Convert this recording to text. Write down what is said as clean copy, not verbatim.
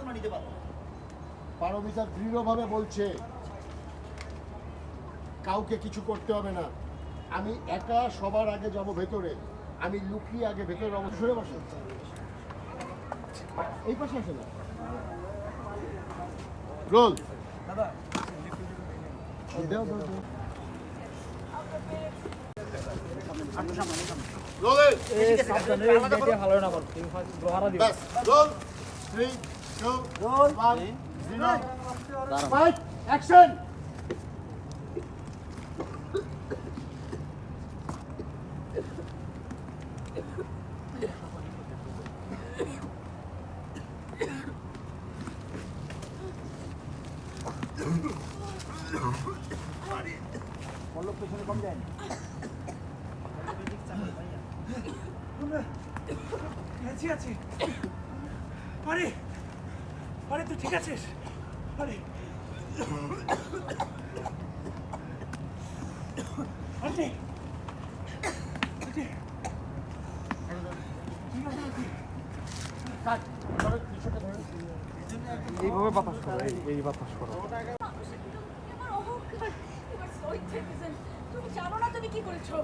তোমরা নিতে পারো। পারমিতা দৃঢ়ভাবে বলছে কাউকে কিছু করতে হবে না। আমি একা সবার আগে যাব ভেতরে, আমি লুকিয়ে আগে ভেতরে অবশ্যই বসে এই পাশে আসে না রোল দাদা রোল ভালো না করো তুমি দোহারা দিও ব্যাস রোল 3 2 রোল 1 0 ফাইট অ্যাকশন পল্লব পেছনে কম যায় বেঁচে আছি। আরে আরে তুই ঠিক আছিস? আরে আন্টি এইভাবে বাতাস করো এই বাতাস করো তুমি জানো না তুমি কি করেছো?